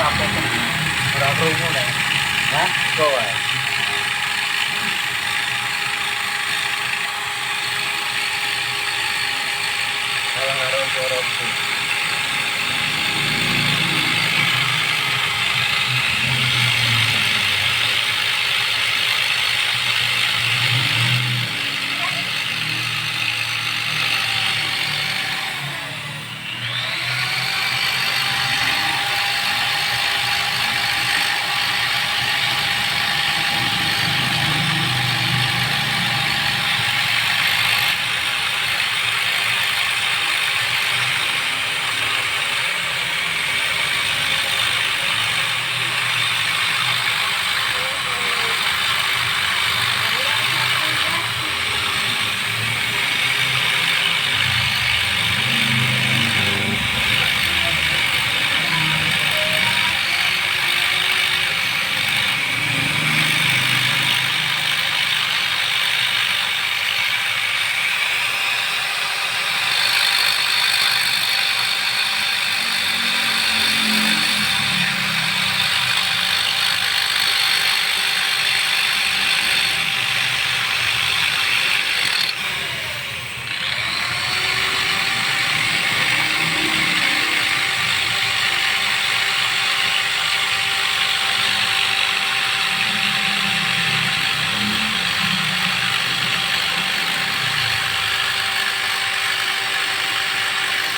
apa tuh? Ora krungu nek. Hah? Kok wae. Kalau ngaruh korupsi.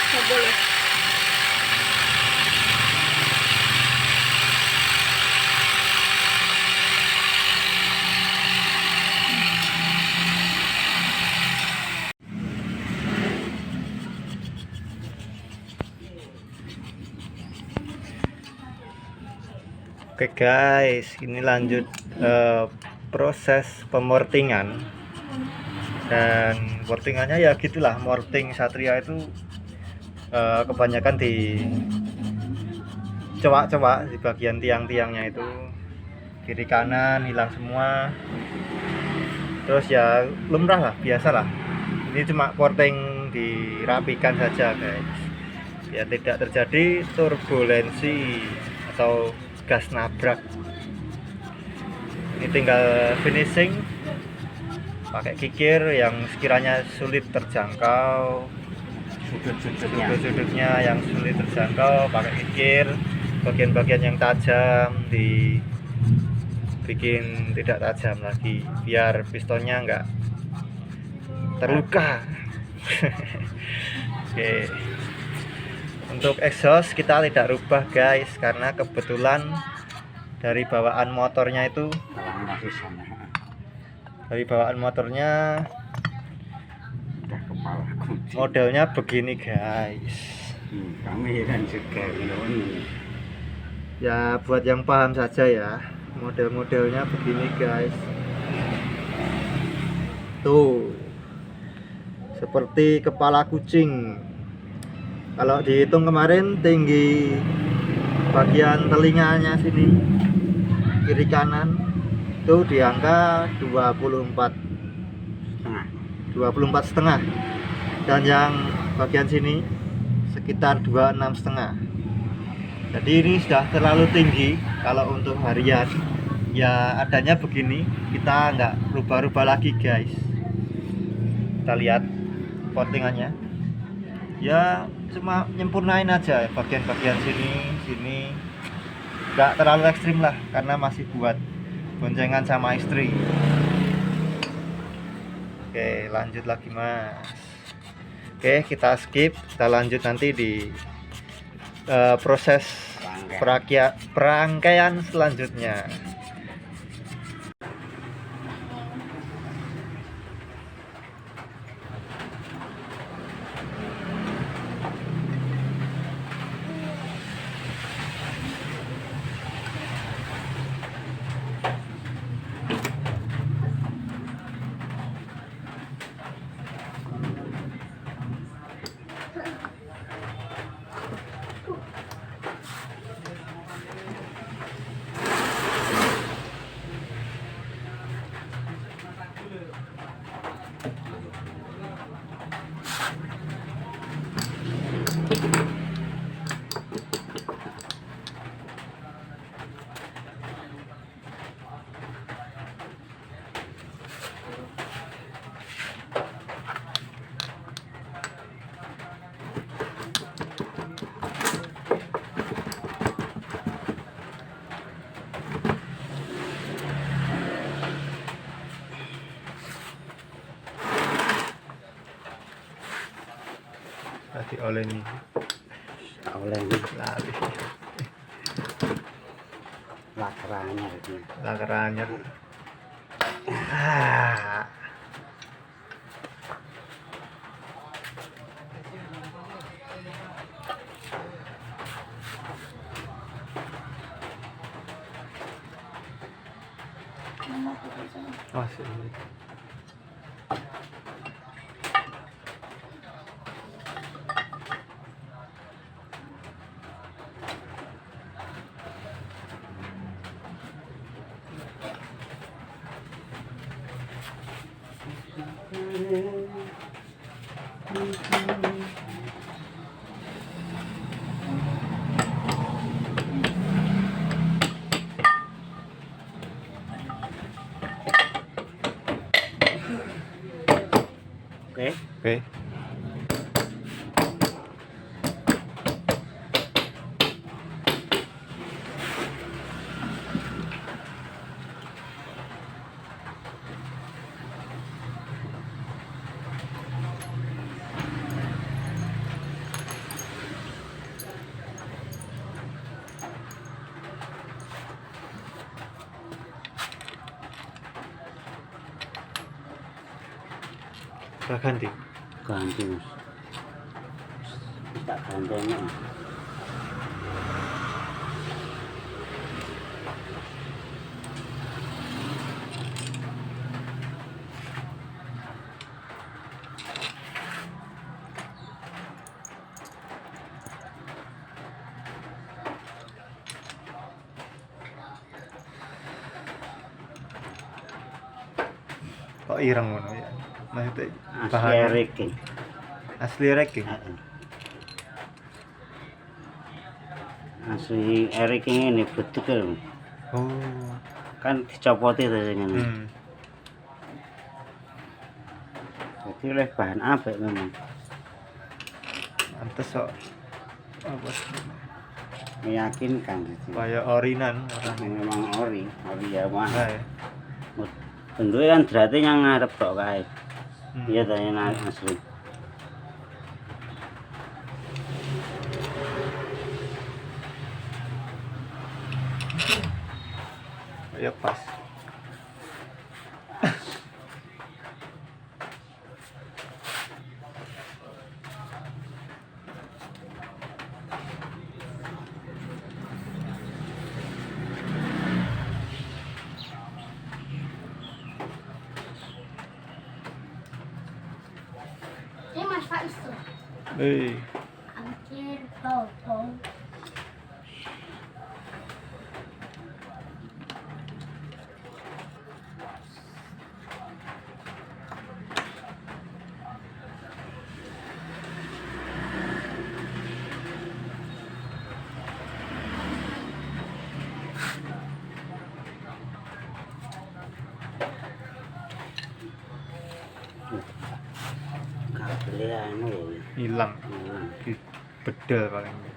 Nggak boleh. Oke guys, ini lanjut proses pemortingan. Dan mortingannya ya gitulah, morting Satria itu kebanyakan di cowak-cowak di bagian tiang-tiangnya itu, kiri kanan hilang semua. Terus ya lumrah lah, biasa lah. Ini cuma porting dirapikan saja guys, biar tidak terjadi turbulensi atau gas nabrak. Ini tinggal finishing pakai kikir yang sekiranya sulit terjangkau, sudut-sudutnya yang sulit terjangkau pakai kikir. Bagian-bagian yang tajam dibikin tidak tajam lagi, biar pistonnya enggak terluka. Oke, untuk exhaust kita tidak rubah guys, karena kebetulan dari bawaan motornya itu, modelnya begini guys. Kami kan juga Ya buat yang paham saja ya, model-modelnya begini guys. Tuh, seperti kepala kucing. Kalau dihitung kemarin, tinggi bagian telinganya sini kiri kanan itu di angka 24,5, dan yang bagian sini sekitar 26,5. Jadi ini sudah terlalu tinggi kalau untuk harian. Ya adanya begini, kita nggak rubah-rubah lagi guys. Kita lihat portingannya, ya cuma nyempurnain aja bagian-bagian sini, nggak terlalu ekstrim lah, karena masih buat boncengan sama istri. Oke, lanjut lagi mas. Oke, kita skip, kita lanjut nanti di proses perangkaian selanjutnya. oleh nih oleh ini lali lakaranya itu. lakarannya. Ah. Oh, sini. Oke. Oke. Udah ganti. Ganti mas. Tak gantinya. Kok ireng ngono ya? Maksudnya Asli bahannya Ricky. asli Ricky. Asli Ricky ini betul Oh. kan dicopoti tadi ini. Jadi oleh bahan apa memang Pantes kok apa meyakinkan gitu. kayak orinan orang Memang ori ya mah. nah, ya. Bentuknya kan berarti yang ngarep kok kae. Hmm. Iya tanya asli. Ya pas. Ini Mas Faiz tuh. Angkir Toto. Kabelnya anu ya. Hilang Hilang. bedel paling